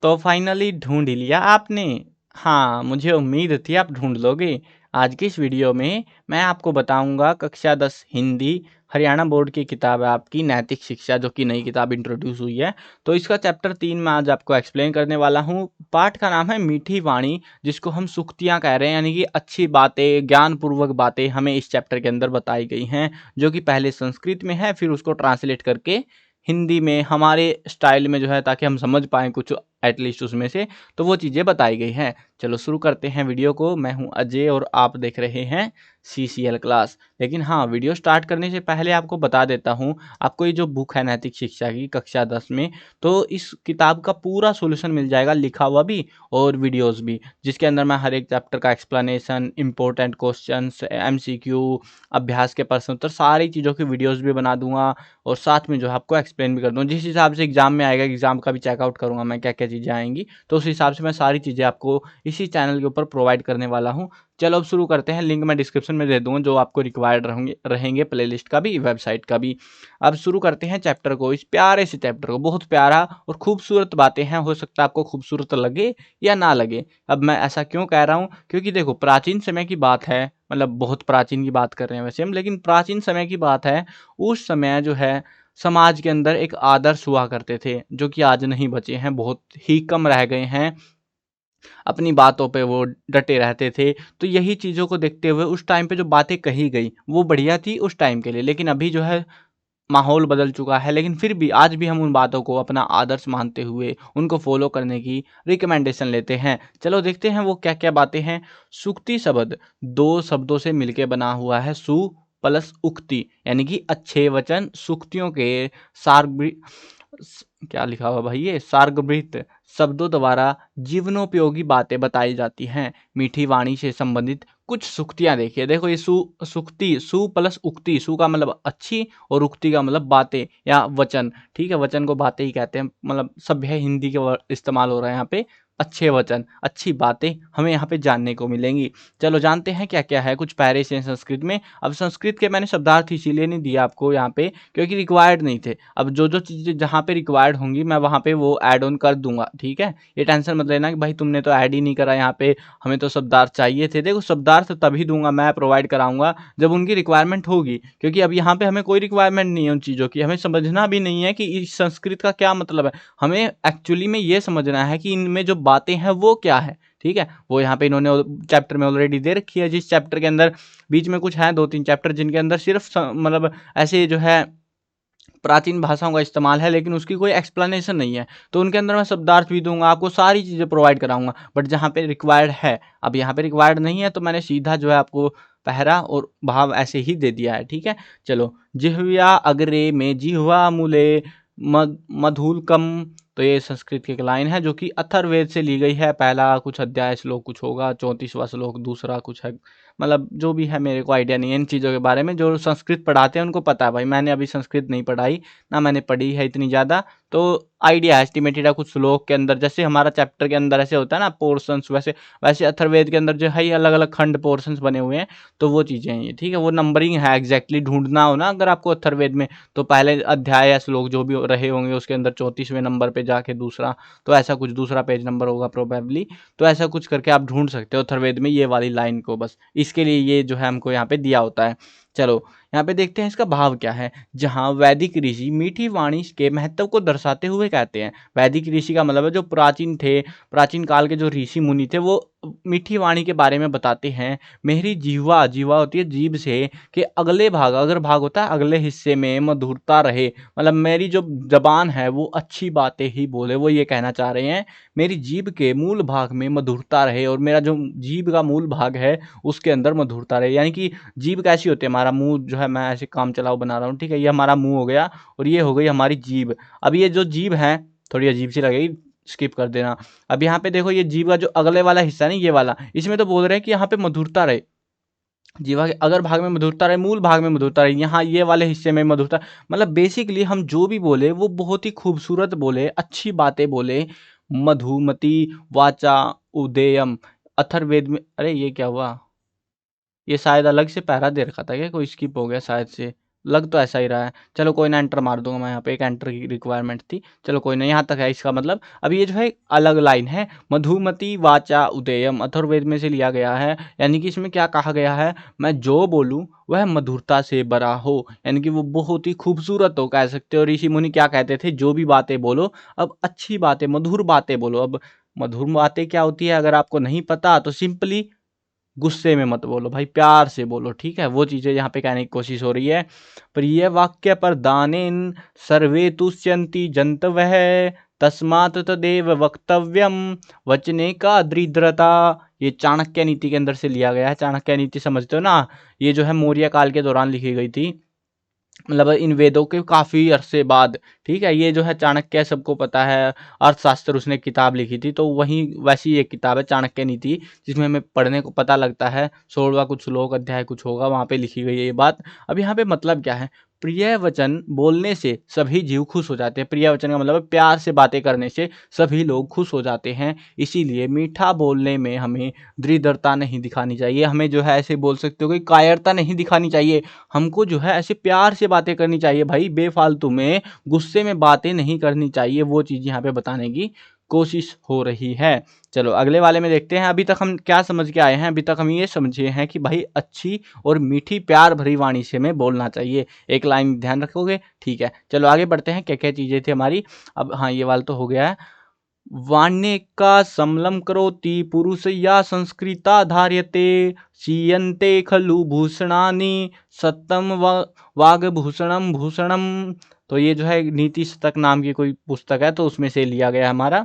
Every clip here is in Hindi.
तो फाइनली ढूँढ ही लिया आपने। हाँ, मुझे उम्मीद थी आप ढूँढ लोगे। आज की इस वीडियो में मैं आपको बताऊँगा कक्षा 10 हिंदी हरियाणा बोर्ड की किताब है आपकी नैतिक शिक्षा, जो कि नई किताब इंट्रोड्यूस हुई है। तो इसका चैप्टर 3 मैं आज आपको एक्सप्लेन करने वाला हूँ। पाठ का नाम है मीठी वाणी, जिसको हम सूक्तियाँ कह रहे हैं, यानी कि अच्छी बातें, ज्ञानपूर्वक बातें हमें इस चैप्टर के अंदर बताई गई हैं, जो कि पहले संस्कृत में है, फिर उसको ट्रांसलेट करके हिंदी में हमारे स्टाइल में जो है, ताकि हम समझ पाएँ कुछ एटलीस्ट उसमें से, तो वो चीज़ें बताई गई हैं। चलो शुरू करते हैं वीडियो को। मैं हूं अजय और आप देख रहे हैं सीसीएल क्लास। लेकिन हाँ, वीडियो स्टार्ट करने से पहले आपको बता देता हूं, आपको ये जो बुक है नैतिक शिक्षा की कक्षा 10 में, तो इस किताब का पूरा सॉल्यूशन मिल जाएगा, लिखा हुआ भी और वीडियोस भी, जिसके अंदर मैं हर एक चैप्टर का एक्सप्लेनेशन, इंपॉर्टेंट क्वेश्चंस, एमसीक्यू, अभ्यास के प्रश्न उत्तर, सारी चीज़ों की वीडियोस भी बना दूंगा और साथ में जो है आपको एक्सप्लेन भी कर दूंगा। जिस हिसाब से एग्जाम में आएगा, एग्जाम का भी चेकआउट करूंगा मैं क्या क्या चीज़ें आएंगी, तो उस हिसाब से मैं सारी चीज़ें आपको इसी चैनल के ऊपर प्रोवाइड करने वाला हूँ। चलो अब शुरू करते हैं। लिंक मैं डिस्क्रिप्शन में दे दूंगा, जो आपको रिक्वायर्ड रहेंगे प्लेलिस्ट का भी, वेबसाइट का भी। अब शुरू करते हैं चैप्टर को, इस प्यारे से चैप्टर को। बहुत प्यारा और खूबसूरत बातें हैं, हो सकता है आपको खूबसूरत लगे या ना लगे। अब मैं ऐसा क्यों कह रहा हूँ, क्योंकि देखो प्राचीन समय की बात है, मतलब बहुत प्राचीन की बात कर रहे हैं वैसे हम, लेकिन प्राचीन समय की बात है। उस समय जो है समाज के अंदर एक आदर्श हुआ करते थे, जो कि आज नहीं बचे हैं, बहुत ही कम रह गए हैं। अपनी बातों पे वो डटे रहते थे। तो यही चीज़ों को देखते हुए उस टाइम पे जो बातें कही गई वो बढ़िया थी उस टाइम के लिए, लेकिन अभी जो है माहौल बदल चुका है। लेकिन फिर भी आज भी हम उन बातों को अपना आदर्श मानते हुए उनको फॉलो करने की रिकमेंडेशन लेते हैं। चलो देखते हैं वो क्या क्या बातें हैं। सुक्ति शब्द दो शब्दों से मिलकर बना हुआ है, सु प्लस उक्ति, यानी कि अच्छे वचन, सुक्तियों के सार क्या लिखा हुआ भाई, ये सार्गवृत शब्दों द्वारा जीवनोपयोगी बातें बताई जाती हैं। मीठी वाणी से संबंधित कुछ सुक्तियां देखिए। देखो ये सुक्ति, सु प्लस उक्ति, सु का मतलब अच्छी और उक्ति का मतलब बातें या वचन। ठीक है, वचन को बातें ही कहते हैं, मतलब सभ्य हिंदी के इस्तेमाल हो रहा है यहाँ पे। अच्छे वचन, अच्छी बातें हमें यहाँ पे जानने को मिलेंगी। चलो जानते हैं क्या क्या है, कुछ पैरे से संस्कृत में। अब संस्कृत के मैंने शब्दार्थ इसीलिए नहीं दिया आपको यहाँ पे, क्योंकि रिक्वायर्ड नहीं थे। अब जो जो चीज़ें जहाँ पे रिक्वायर्ड होंगी मैं वहाँ पे वो ऐड ऑन कर दूंगा। ठीक है, ये टेंशन मत लेना कि भाई तुमने तो ऐड ही नहीं करा यहाँ पे, हमें तो शब्दार्थ चाहिए थे। देखो शब्दार्थ तभी दूंगा, मैं प्रोवाइड कराऊंगा जब उनकी रिक्वायरमेंट होगी, क्योंकि अब यहाँ पे हमें कोई रिक्वायरमेंट नहीं है उन चीज़ों की। हमें समझना भी नहीं है कि इस संस्कृत का क्या मतलब है, हमें एक्चुअली में ये समझना है कि इनमें जो बातें हैं वो क्या है। ठीक है, वो यहाँ पे इन्होंने चैप्टर में ऑलरेडी दे रखी है, जिस चैप्टर के अंदर बीच में कुछ है 2-3 चैप्टर जिनके अंदर सिर्फ मतलब ऐसे जो है प्राचीन भाषाओं का इस्तेमाल है, लेकिन उसकी कोई एक्सप्लेनेशन नहीं है। तो उनके अंदर मैं शब्दार्थ भी दूंगा, आपको सारी चीज़ें प्रोवाइड कराऊंगा। बट जहाँ पे रिक्वायर्ड है, अब यहाँ पे रिक्वायर्ड नहीं है, तो मैंने सीधा जो है आपको पहरा और भाव ऐसे ही दे दिया है। ठीक है, चलो। जिह्वा अग्रे में जिह्वा मूले मधुलकम, तो ये संस्कृत की एक लाइन है जो कि अथर्ववेद से ली गई है। पहला कुछ अध्याय श्लोक कुछ होगा, 34वां श्लोक, दूसरा कुछ है, मतलब जो भी है मेरे को आइडिया नहीं है इन चीज़ों के बारे में। जो संस्कृत पढ़ाते हैं उनको पता है भाई, मैंने अभी संस्कृत नहीं पढ़ाई, ना मैंने पढ़ी है इतनी ज़्यादा, तो आइडिया है, एस्टिमेटेड है। कुछ श्लोक के अंदर जैसे हमारा चैप्टर के अंदर ऐसे होता है ना पोर्शंस, वैसे वैसे अथर्ववेद के अंदर जो है ये अलग अलग खंड पोर्शंस बने हुए हैं, तो वो चीज़ें हैं ये। ठीक है, वो नंबरिंग है, एग्जैक्टली ढूंढना हो ना अगर आपको अथर्ववेद में, तो पहले अध्याय या श्लोक जो भी रहे होंगे उसके अंदर 34वें नंबर पे जाके दूसरा, तो ऐसा कुछ दूसरा पेज नंबर होगा प्रोबेबली, तो ऐसा कुछ करके आप ढूंढ सकते हो अथर्ववेद में ये वाली लाइन को। बस इसके लिए ये जो है हमको यहाँ पे दिया होता है। चलो यहाँ पे देखते हैं इसका भाव क्या है। जहाँ वैदिक ऋषि मीठी वाणी के महत्व को दर्शाते हुए कहते हैं, वैदिक ऋषि का मतलब है जो प्राचीन थे, प्राचीन काल के जो ऋषि मुनि थे, वो मीठी वाणी के बारे में बताते हैं। मेरी जीवा, जीवा होती है जीभ से, कि अगले भाग, अगर भाग होता है अगले हिस्से में मधुरता रहे, मतलब मेरी जो जबान है वो अच्छी बातें ही बोले, वो ये कहना चाह रहे हैं। मेरी जीभ के मूल भाग में मधुरता रहे, और मेरा जो जीभ का मूल भाग है उसके अंदर मधुरता रहे। यानी कि जीभ कैसी होती है, हमारा मुंह जो है, मैं ऐसे काम चलाओ बना रहा हूँ, ठीक है, ये हमारा मुंह हो गया और ये हो गई हमारी जीभ। अब ये जो जीभ है थोड़ी अजीब सी लगेगी, स्किप कर देना। अब यहाँ पे देखो ये जीभ का जो अगले वाला हिस्सा नहीं, ये वाला, इसमें तो बोल रहे हैं कि यहाँ पे मधुरता रहे, जीवा के अगर भाग में मधुरता रहे, मूल भाग में मधुरता रहे, यहाँ ये वाले हिस्से में मधुरता, मतलब बेसिकली हम जो भी बोले वो बहुत ही खूबसूरत बोले, अच्छी बातें बोले। मधुमती वाचा उदेयम, अथर्ववेद में, अरे ये क्या हुआ, ये शायद अलग से पैरा दे रखा था क्या, कोई स्किप हो गया शायद से। लग तो ऐसा ही रहा है। चलो कोई ना, एंटर मार दूंगा मैं, यहाँ पे एक एंटर की रिक्वायरमेंट थी। चलो कोई ना, यहाँ तक है इसका मतलब। अब ये जो है अलग लाइन है, मधुमती वाचा उदेयम, अथर्ववेद में से लिया गया है। यानी कि इसमें क्या कहा गया है, मैं जो बोलूँ वह मधुरता से भरा हो, यानी कि वो बहुत ही खूबसूरत हो, कह सकते हो। ऋषि मुनि क्या कहते थे, जो भी बातें बोलो अब अच्छी बातें, मधुर बातें बोलो। अब मधुर बातें क्या होती है अगर आपको नहीं पता तो सिंपली गुस्से में मत बोलो भाई, प्यार से बोलो, ठीक है। वो चीजें यहाँ पे कहने की कोशिश हो रही है। प्रिय वाक्य पर दानेन सर्वे तुष्यन्ति जंतवः, तस्मात् तदेव वक्तव्यम वचने का दृढ़ता। ये चाणक्य नीति के अंदर से लिया गया है। चाणक्य नीति समझते हो ना, ये जो है मौर्य काल के दौरान लिखी गई थी, मतलब इन वेदों के काफी अरसे बाद, ठीक है। ये जो है चाणक्य, सबको पता है, अर्थशास्त्र उसने किताब लिखी थी, तो वही वैसी एक किताब है चाणक्य नीति, जिसमें हमें पढ़ने को पता लगता है 16वां कुछ श्लोक अध्याय कुछ होगा, वहां पे लिखी गई है ये बात। अब यहाँ पे मतलब क्या है, प्रिय वचन बोलने से सभी जीव खुश हो जाते हैं। प्रिय वचन का मतलब प्यार से बातें करने से सभी लोग खुश हो जाते हैं। इसीलिए मीठा बोलने में हमें दृढ़ता नहीं दिखानी चाहिए। हमें जो है ऐसे बोल सकते हो कि कायरता नहीं दिखानी चाहिए। हमको जो है ऐसे प्यार से बातें करनी चाहिए भाई, बेफालतू में गुस्से में बातें नहीं करनी चाहिए। वो चीज़ यहाँ पे बताने की कोशिश हो रही है। चलो अगले वाले में देखते हैं। अभी तक हम क्या समझ के आए हैं, अभी तक हम ये समझे हैं कि भाई अच्छी और मीठी प्यार भरी वाणी से में बोलना चाहिए। एक लाइन ध्यान रखोगे, ठीक है। चलो आगे बढ़ते हैं, क्या क्या चीज़ें थी हमारी। अब हाँ, ये वाला तो हो गया है। वाण्येका समलं करोति पुरुषया संस्कृता धार्यते, क्षीयन्ते खलु भूषणानि सत्तम वाग्भूषणम भूषणम। तो ये जो है नीति शतक नाम की कोई पुस्तक है, तो उसमें से लिया गया हमारा।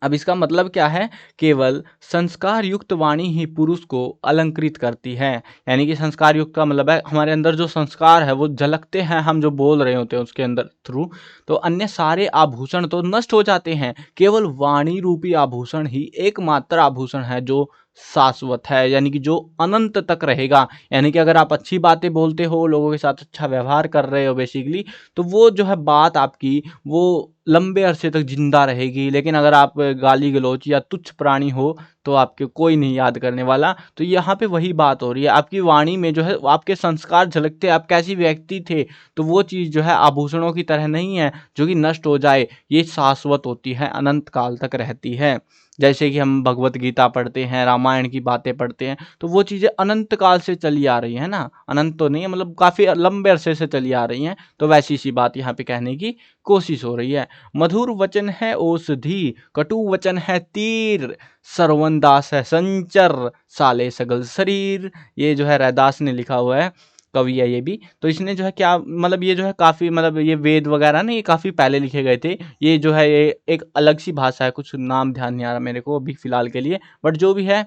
अब इसका मतलब क्या है, केवल संस्कार युक्त वाणी ही पुरुष को अलंकृत करती है। यानी कि संस्कार युक्त का मतलब है हमारे अंदर जो संस्कार है वो झलकते हैं, हम जो बोल रहे होते हैं उसके अंदर थ्रू। तो अन्य सारे आभूषण तो नष्ट हो जाते हैं, केवल वाणी रूपी आभूषण ही एकमात्र आभूषण है जो शाश्वत है, यानी कि जो अनंत तक रहेगा। यानी कि अगर आप अच्छी बातें बोलते हो, लोगों के साथ अच्छा व्यवहार कर रहे हो बेसिकली, तो वो जो है बात आपकी वो लंबे अरसे तक जिंदा रहेगी। लेकिन अगर आप गाली गलौज या तुच्छ प्राणी हो तो आपके कोई नहीं याद करने वाला। तो यहाँ पे वही बात हो रही है, आपकी वाणी में जो है आपके संस्कार झलकते, आप कैसी व्यक्ति थे, तो वो चीज़ जो है आभूषणों की तरह नहीं है जो कि नष्ट हो जाए, ये शाश्वत होती है, अनंत काल तक रहती है। जैसे कि हम भगवत गीता पढ़ते हैं, रामायण की बातें पढ़ते हैं, तो वो चीज़ें अनंत काल से चली आ रही है ना, अनंत तो नहीं है, मतलब काफ़ी लंबे अरसे से चली आ रही हैं। तो वैसी सी बात यहाँ पे कहने की कोशिश हो रही है। मधुर वचन है औषधि, कटु वचन है तीर, सरवन दास है संचर, साले सगल शरीर। ये जो है रैदास ने लिखा हुआ है, कवि है ये भी। तो इसने जो है क्या मतलब, ये जो है काफ़ी मतलब ये वेद वगैरह ना, ये काफ़ी पहले लिखे गए थे। ये जो है ये एक अलग सी भाषा है, कुछ नाम ध्यान नहीं आ रहा मेरे को अभी फ़िलहाल के लिए, बट जो भी है,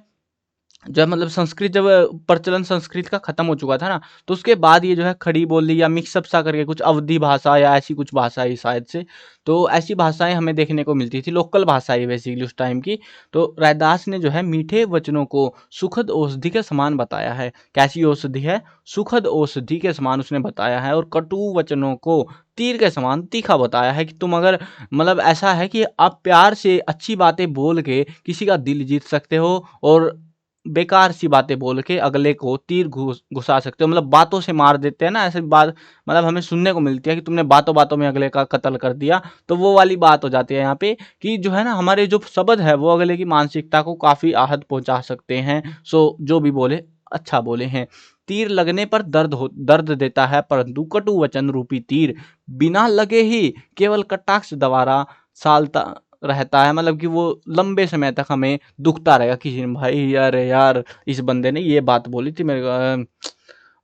जब मतलब संस्कृत जब प्रचलन संस्कृत का खत्म हो चुका था ना, तो उसके बाद ये जो है खड़ी बोली या मिक्सअप सा करके कुछ अवधी भाषा या ऐसी कुछ भाषा है शायद से, तो ऐसी भाषाएं हमें देखने को मिलती थी, लोकल भाषाएं बेसिकली उस टाइम की। तो रैदास ने जो है मीठे वचनों को सुखद औषधि के समान बताया है। कैसी औषधि है, सुखद औषधि के समान उसने बताया है। और कटु वचनों को तीर के समान तीखा बताया है कि तुम अगर मतलब ऐसा है कि आप प्यार से अच्छी बातें बोल के किसी का दिल जीत सकते हो, और बेकार सी बातें बोल के अगले को तीर घुसा सकते हो, मतलब बातों से मार देते हैं ना, ऐसे बात मतलब हमें सुनने को मिलती है कि तुमने बातों बातों में अगले का कत्ल कर दिया। तो वो वाली बात हो जाती है यहाँ पे कि जो है ना, हमारे जो शब्द है वो अगले की मानसिकता को काफी आहत पहुंचा सकते हैं। सो जो भी बोले अच्छा बोले हैं। तीर लगने पर दर्द देता है, परंतु कटु वचन रूपी तीर बिना लगे ही केवल कटाक्ष द्वारा सालता रहता है। मतलब कि वो लंबे समय तक हमें दुखता रहेगा। किसी ने भाई अरे यार इस बंदे ने ये बात बोली थी मेरे को,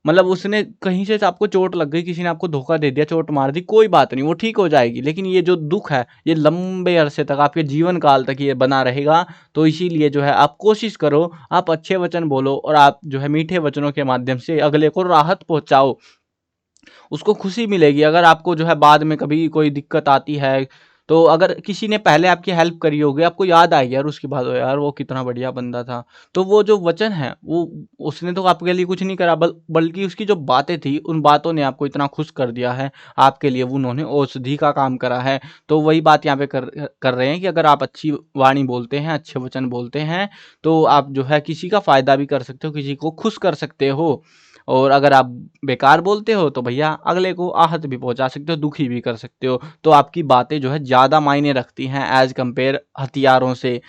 मतलब उसने कहीं से आपको चोट लग गई, किसी ने आपको धोखा दे दिया, चोट मार दी, कोई बात नहीं, वो ठीक हो जाएगी। लेकिन ये जो दुख है ये लंबे अरसे तक, आपके जीवन काल तक ये बना रहेगा। तो इसीलिए जो है आप कोशिश करो, आप अच्छे वचन बोलो, और आप जो है मीठे वचनों के माध्यम से अगले को राहत पहुंचाओ, उसको खुशी मिलेगी। अगर आपको जो है बाद में कभी कोई दिक्कत आती है, तो अगर किसी ने पहले आपकी हेल्प करी होगी, आपको याद आएगी यार उसके बाद, यार वो कितना बढ़िया बंदा था। तो वो जो वचन है वो, उसने तो आपके लिए कुछ नहीं करा, बल्कि उसकी जो बातें थी उन बातों ने आपको इतना खुश कर दिया है, आपके लिए वो उन्होंने औषधि का काम करा है। तो वही बात यहाँ पे कर रहे हैं कि अगर आप अच्छी वाणी बोलते हैं, अच्छे वचन बोलते हैं, तो आप जो है किसी का फायदा भी कर सकते हो, किसी को खुश कर सकते हो। और अगर आप बेकार बोलते हो तो भैया अगले को आहत भी पहुंचा सकते हो, दुखी भी कर सकते हो। तो आपकी बातें जो है ज़्यादा मायने रखती हैं एज कंपेयर हथियारों से।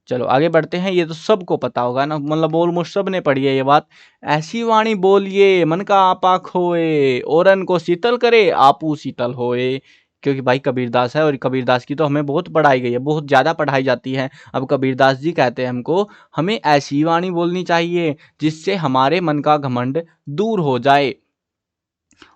चलो आगे बढ़ते हैं। ये तो सबको पता होगा ना, मतलब ऑलमोस्ट सब ने पढ़ी है ये बात। ऐसी वाणी बोलिए मन का आपा खोए, औरन को शीतल करे आपू शीतल होए। क्योंकि भाई कबीरदास है और कबीरदास की तो हमें बहुत पढ़ाई गई है, बहुत ज़्यादा पढ़ाई जाती है। अब कबीरदास जी कहते हैं हमको, हमें ऐसी वाणी बोलनी चाहिए जिससे हमारे मन का घमंड दूर हो जाए।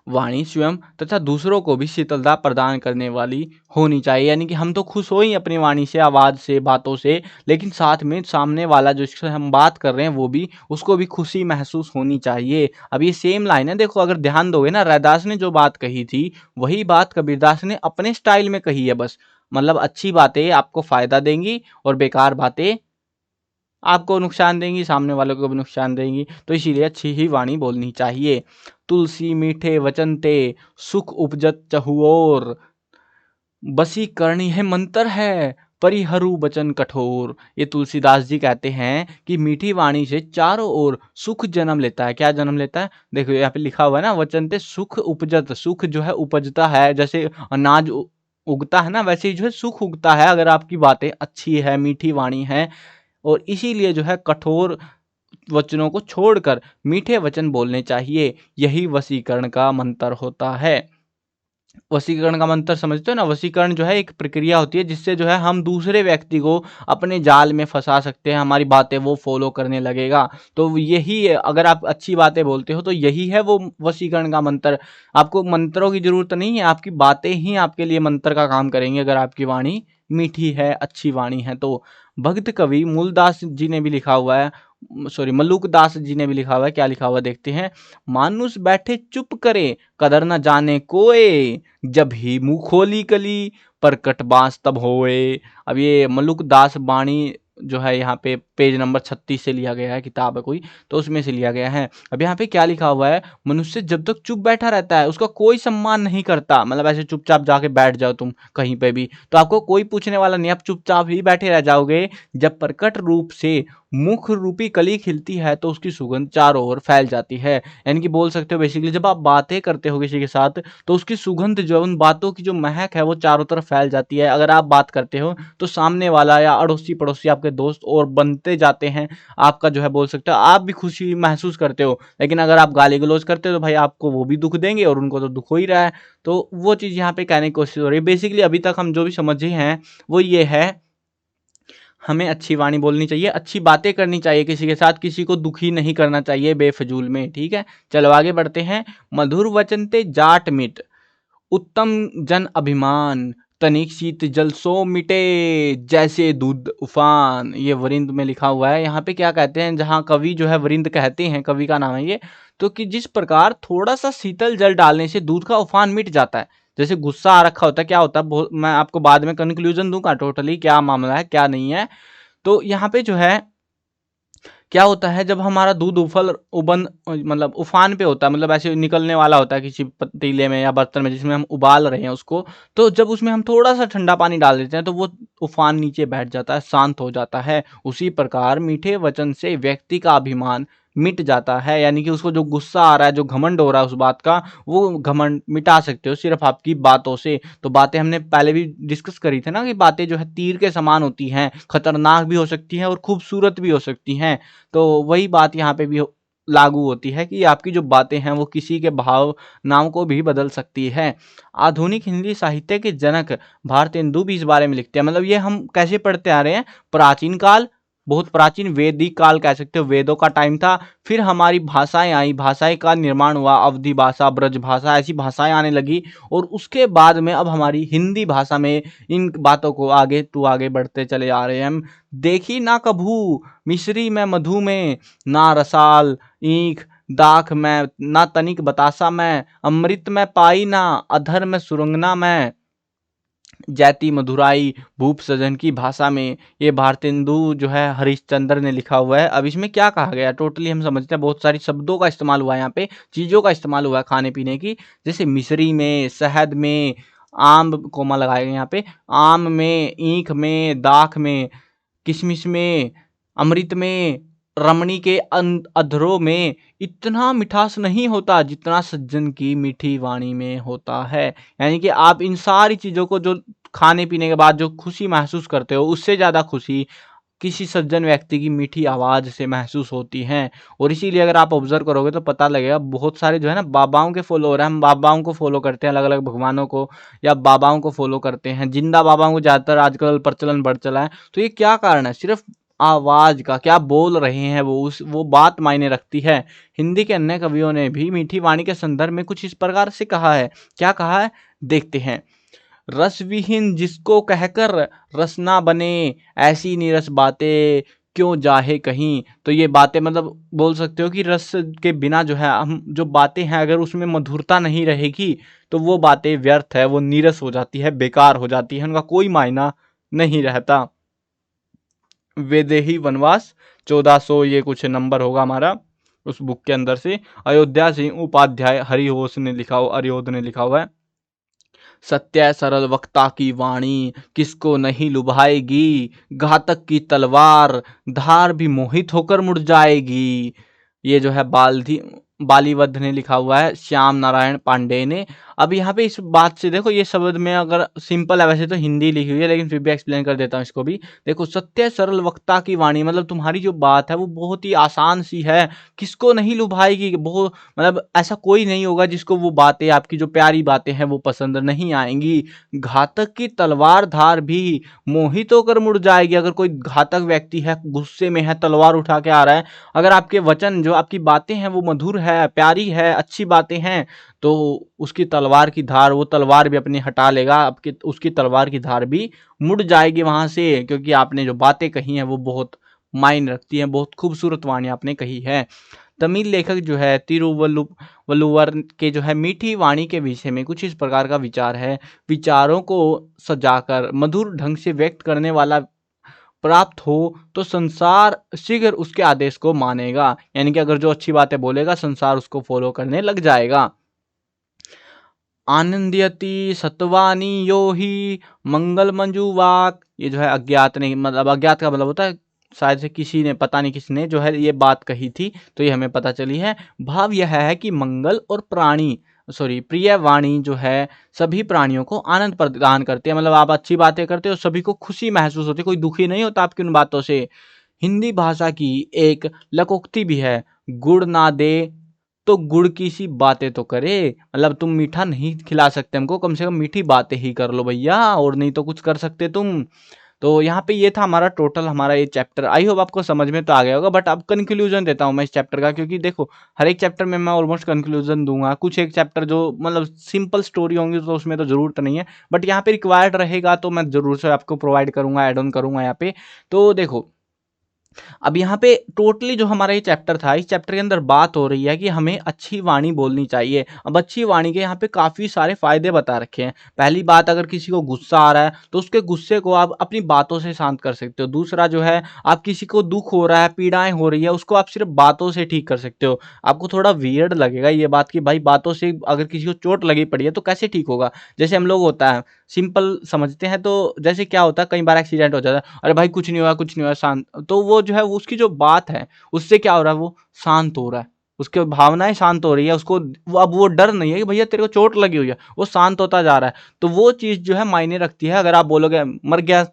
वाणी स्वयं तथा दूसरों को भी शीतलता प्रदान करने वाली होनी चाहिए। यानी कि हम तो खुश हो ही अपनी वाणी से, आवाज़ से, बातों से, लेकिन साथ में सामने वाला जो जिससे हम बात कर रहे हैं वो भी, उसको भी खुशी महसूस होनी चाहिए। अब ये सेम लाइन है, देखो अगर ध्यान दोगे ना, रैदास ने जो बात कही थी वही बात कबीरदास ने अपने स्टाइल में कही है बस। मतलब अच्छी बातें आपको फ़ायदा देंगी और बेकार बातें आपको नुकसान देंगी, सामने वालों को भी नुकसान देंगी। तो इसीलिए अच्छी ही वाणी बोलनी चाहिए। तुलसी मीठे वचन ते सुख उपजत चहुओर, बसी करनी है मंत्र है परिहरू बचन कठोर। ये तुलसीदास जी कहते हैं कि मीठी वाणी से चारों ओर सुख जन्म लेता है। क्या जन्म लेता है? देखो यहाँ पे लिखा हुआ है ना, वचन ते सुख उपजत, सुख जो है उपजता है, जैसे अनाज उगता है ना, वैसे ही जो है सुख उगता है अगर आपकी बातें अच्छी है, मीठी वाणी है। और इसीलिए जो है कठोर वचनों को छोड़कर मीठे वचन बोलने चाहिए। यही वशीकरण का मंत्र होता है। वशीकरण का मंत्र समझते हो ना? वशीकरण जो है एक प्रक्रिया होती है जिससे जो है हम दूसरे व्यक्ति को अपने जाल में फंसा सकते हैं, हमारी बातें वो फॉलो करने लगेगा। तो यही है, अगर आप अच्छी बातें बोलते हो तो यही है वो वशीकरण का मंत्र। आपको मंत्रों की जरूरत नहीं है, आपकी बातें ही आपके लिए मंत्र का काम करेंगे अगर आपकी वाणी मीठी है, अच्छी वाणी है तो। भक्त कवि मूलदास जी ने भी लिखा हुआ है, सॉरी मल्लुक दास जी ने भी लिखा हुआ है। क्या लिखा हुआ है देखते हैं। मानुष बैठे चुप करे कदर न जाने कोय, जब ही मुंह खोली कली प्रकट बांस तब होए। अब ये मल्लुक दास बाणी जो है यहाँ पे पेज नंबर 36 से लिया गया है, किताब है कोई, तो उसमें से लिया गया है। अब यहाँ पे क्या लिखा हुआ है, मनुष्य जब तक चुप बैठा रहता है उसका कोई सम्मान नहीं करता। मतलब ऐसे चुपचाप जाके बैठ जाओ तुम कहीं पे भी तो आपको कोई पूछने वाला नहीं, आप चुपचाप ही बैठे रह जाओगे। जब प्रकट रूप से मुख रूपी कली खिलती है तो उसकी सुगंध चारों ओर फैल जाती है। यानी कि बोल सकते हो बेसिकली जब आप बातें करते हो किसी के साथ तो उसकी सुगंध जो है, उन बातों की जो महक है वो चारों तरफ फैल जाती है। अगर आप बात करते हो तो सामने वाला या अड़ोसी पड़ोसी आपके दोस्त और बनते जाते हैं। आपका जो है बोल सकते हो आप भी खुशी महसूस करते हो। लेकिन अगर आप गाली गलौज करते हो तो भाई आपको वो भी दुख देंगे और उनको तो दुख हो ही रहा है। तो वो चीज़ यहाँ पे कहने की कोशिश हो रही है। बेसिकली अभी तक हम जो भी समझे हैं वो ये है, हमें अच्छी वाणी बोलनी चाहिए, अच्छी बातें करनी चाहिए किसी के साथ, किसी को दुखी नहीं करना चाहिए बेफजूल में। ठीक है, चलो आगे बढ़ते हैं। मधुर वचन ते जाट मिट, उत्तम जन अभिमान, तनिक शीत जल सो मिटे, जैसे दूध उफान। ये वरिंद में लिखा हुआ है। यहाँ पे क्या कहते हैं, जहाँ कवि जो है वरिंद कहते हैं, कवि का नाम है ये, तो कि जिस प्रकार थोड़ा सा शीतल जल डालने से दूध का उफान मिट जाता है। जैसे गुस्सा आ रखा होता है, क्या होता है, मैं आपको बाद में कंक्लूजन दूंगा टोटली क्या मामला है क्या नहीं है। तो यहाँ पे जो है क्या होता है, जब हमारा दूध उबन मतलब उफान पे होता है, मतलब ऐसे निकलने वाला होता है किसी पतीले में या बर्तन में जिसमें हम उबाल रहे हैं उसको, तो जब उसमें हम थोड़ा सा ठंडा पानी डाल देते हैं तो वो उफान नीचे बैठ जाता है, शांत हो जाता है। उसी प्रकार मीठे वचन से व्यक्ति का अभिमान मिट जाता है। यानी कि उसको जो गुस्सा आ रहा है, जो घमंड हो रहा है उस बात का, वो घमंड मिटा सकते हो सिर्फ आपकी बातों से। तो बातें हमने पहले भी डिस्कस करी थी ना कि बातें जो है तीर के समान होती हैं, खतरनाक भी हो सकती हैं और खूबसूरत भी हो सकती हैं। तो वही बात यहाँ पे भी लागू होती है कि आपकी जो बातें हैं वो किसी के भावनाओं को भी बदल सकती है। आधुनिक हिंदी साहित्य के जनक भारतेंदु भी इस बारे में लिखते हैं। मतलब ये हम कैसे पढ़ते आ रहे हैं, प्राचीन काल, बहुत प्राचीन वैदिक काल कह सकते हो, वेदों का टाइम था। फिर हमारी भाषाएं आई, भाषाएं का निर्माण हुआ, अवधी भाषा, ब्रज भाषा, ऐसी भाषाएं आने लगी। और उसके बाद में अब हमारी हिंदी भाषा में इन बातों को आगे बढ़ते चले आ रहे हैं हम। देखी ना कभू मिश्री में मधु में, ना रसाल ईख दाख में, ना तनिक बतासा में, अमृत में पाई ना अधर में सुरंगना में, जैती मधुराई भूप सजन की भाषा में। ये भारतेंदु जो है हरिश्चंद्र ने लिखा हुआ है। अब इसमें क्या कहा गया टोटली हम समझते हैं, बहुत सारी शब्दों का इस्तेमाल हुआ है यहाँ पे, चीज़ों का इस्तेमाल हुआ है खाने पीने की, जैसे मिश्री में, शहद में, आम कोमा लगाए गए यहाँ पे, आम में, ईख में, दाख में, किशमिश में, अमृत में, रमणी के अधरों में इतना मिठास नहीं होता जितना सज्जन की मीठी वाणी में होता है। यानी कि आप इन सारी चीज़ों को जो खाने पीने के बाद जो खुशी महसूस करते हो, उससे ज़्यादा खुशी किसी सज्जन व्यक्ति की मीठी आवाज़ से महसूस होती हैं। और इसीलिए अगर आप ऑब्ज़र्व करोगे तो पता लगेगा, बहुत सारे जो है ना बाबाओं के फॉलोअर हैं, हम बाबाओं को फॉलो करते हैं, अलग-अलग भगवानों को या बाबाओं को फॉलो करते हैं। जिंदा बाबाओं को ज़्यादातर आजकल प्रचलन बढ़ चला है। तो ये क्या कारण है? सिर्फ़ आवाज़ का, क्या बोल रहे हैं वो बात मायने रखती है। हिंदी के अन्य कवियों ने भी मीठी वाणी के संदर्भ में कुछ इस प्रकार से कहा है। क्या कहा है? देखते हैं। रस विहीन जिसको कहकर रस ना बने, ऐसी नीरस बातें क्यों जाहे कहीं। तो ये बातें मतलब बोल सकते हो कि रस के बिना जो है हम जो बातें हैं, अगर उसमें मधुरता नहीं रहेगी तो वो बातें व्यर्थ है, वो नीरस हो जाती है, बेकार हो जाती है, उनका कोई मायना नहीं रहता। वैदेही वनवास 1400 ये कुछ नंबर होगा हमारा उस बुक के अंदर से। अयोध्या सिंह उपाध्याय हरिघोष ने लिखा हुआ, अरियोध ने लिखा हुआ है। सत्य सरल वक्ता की वाणी किसको नहीं लुभाएगी, घातक की तलवार धार भी मोहित होकर मुड़ जाएगी। ये जो है बालीवध ने लिखा हुआ है, श्याम नारायण पांडे ने। अब यहाँ पे इस बात से देखो, ये शब्द में अगर सिंपल है, वैसे तो हिंदी लिखी हुई है लेकिन फिर भी एक्सप्लेन कर देता हूँ इसको भी। देखो, सत्य सरल वक्ता की वाणी मतलब तुम्हारी जो बात है वो बहुत ही आसान सी है, किसको नहीं लुभाएगी। बहुत मतलब ऐसा कोई नहीं होगा जिसको वो बातें, आपकी जो प्यारी बातें हैं वो पसंद नहीं आएंगी। घातक की तलवार धार भी मोहित होकर मुड़ जाएगी। अगर कोई घातक व्यक्ति है, गुस्से में है, तलवार उठा के आ रहा है, अगर आपके वचन जो आपकी बातें हैं वो मधुर है, प्यारी है, अच्छी बातें हैं, तो उसकी तलवार की धार, वो तलवार भी अपनी हटा लेगा, आपकी उसकी तलवार की धार भी मुड़ जाएगी वहां से, क्योंकि आपने जो बातें कही हैं वो बहुत मायने रखती हैं, बहुत खूबसूरत वाणी आपने कही है। तमिल लेखक जो है तिरुवल्लुवर के जो है मीठी वाणी के विषय में कुछ इस प्रकार का विचार है। विचारों को सजाकर मधुर ढंग से व्यक्त करने वाला प्राप्त हो तो संसार शीघ्र उसके आदेश को मानेगा। यानी कि अगर जो अच्छी बातें बोलेगा, संसार उसको फॉलो करने लग जाएगा। आनंदयति सत्वानी यो ही मंगल मंजुवाक, ये जो है अज्ञात ने, मतलब अज्ञात का मतलब होता है शायद से किसी ने, पता नहीं किसने जो है ये बात कही थी, तो ये हमें पता चली है। भाव यह है कि मंगल और प्रिय वाणी जो है सभी प्राणियों को आनंद प्रदान करती है। मतलब आप अच्छी बातें करते हो, सभी को खुशी महसूस होती है, कोई दुखी नहीं होता आपकी उन बातों से। हिंदी भाषा की एक लोकोक्ति भी है, गुड़ ना दे तो गुड़ की सी बातें तो करे। मतलब तुम मीठा नहीं खिला सकते हमको, कम से कम मीठी बातें ही कर लो भैया, और नहीं तो कुछ कर सकते तुम। तो यहाँ पे ये था हमारा टोटल, हमारा ये चैप्टर। आई होप आपको समझ में तो आ गया होगा। बट अब कंक्लूजन देता हूँ मैं इस चैप्टर का, क्योंकि देखो हर एक चैप्टर में मैं ऑलमोस्ट कंक्लूजन दूंगा। कुछ एक चैप्टर जो मतलब सिंपल स्टोरी होंगी तो उसमें तो जरूरत नहीं है, बट यहाँ पे रिक्वायर्ड रहेगा तो मैं जरूर से आपको प्रोवाइड करूंगा, एड ऑन करूंगा यहाँ पे। तो देखो, अब यहाँ पे टोटली जो हमारा ये चैप्टर था, इस चैप्टर के अंदर बात हो रही है कि हमें अच्छी वाणी बोलनी चाहिए। अब अच्छी वाणी के यहाँ पे काफ़ी सारे फायदे बता रखे हैं। पहली बात, अगर किसी को गुस्सा आ रहा है तो उसके गुस्से को आप अपनी बातों से शांत कर सकते हो। दूसरा जो है, आप किसी को दुख हो रहा है, पीड़ाएं हो रही है, उसको आप सिर्फ बातों से ठीक कर सकते हो। आपको थोड़ा वियर्ड लगेगा ये बात कि भाई बातों से अगर किसी को चोट लगी पड़ी है तो कैसे ठीक होगा। जैसे हम लोग होता है सिंपल समझते हैं, तो जैसे क्या होता है, कई बार एक्सीडेंट हो जाता है, अरे भाई कुछ नहीं हुआ, कुछ नहीं हुआ, शांत। तो वो जो है उसकी जो बात है उससे क्या हो रहा है, वो शांत हो रहा है, उसकी भावनाएं शांत हो रही है, उसको अब वो डर नहीं है कि भैया तेरे को चोट लगी हुई है, वो शांत होता जा रहा है। तो वो चीज़ जो है मायने रखती है। अगर आप बोलोगे मर गया,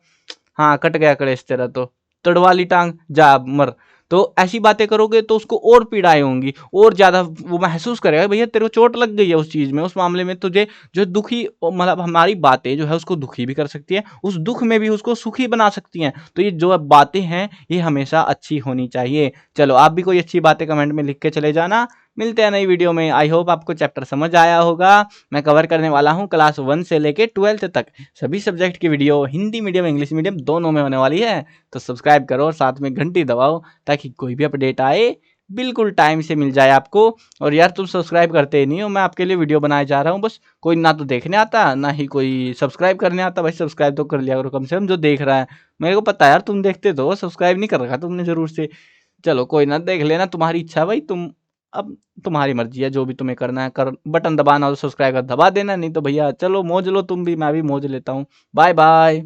हाँ कट गया कलेश तेरा, तो तड़वा ली टांग जा मर, तो ऐसी बातें करोगे तो उसको और पीड़ाएं होंगी, और ज्यादा वो महसूस करेगा भैया तेरे को चोट लग गई है उस चीज में, उस मामले में तुझे जो दुखी, मतलब हमारी बातें जो है उसको दुखी भी कर सकती है, उस दुख में भी उसको सुखी बना सकती हैं। तो ये जो बातें हैं ये हमेशा अच्छी होनी चाहिए। चलो, आप भी कोई अच्छी बातें कमेंट में लिख के चले जाना। मिलते हैं नई वीडियो में। आई होप आपको चैप्टर समझ आया होगा। मैं कवर करने वाला हूँ क्लास 1 से लेके 12th तक सभी सब्जेक्ट की video, Hindi medium English medium दोनों में होने वाली है। तो सब्सक्राइब करो और साथ में घंटी दबाओ, ताकि कोई भी अपडेट आए बिल्कुल टाइम से मिल जाए आपको। और यार तुम सब्सक्राइब करते ही नहीं हो, मैं आपके लिए वीडियो बनाए जा रहा हूँ, बस कोई ना तो देखने आता ना ही कोई सब्सक्राइब करने आता। भाई सब्सक्राइब तो कर लिया करो कम से कम, जो देख रहा है। मेरे को पता है यार तुम देखते तो, सब्सक्राइब नहीं कर रखा तुमने जरूर से। चलो कोई ना, देख लेना, तुम्हारी इच्छा है भाई, तुम अब तुम्हारी मर्जी है, जो भी तुम्हें करना है कर, बटन दबाना हो तो सब्सक्राइब कर दबा देना, नहीं तो भैया चलो मौज लो तुम भी, मैं भी मौज लेता हूँ। Bye bye.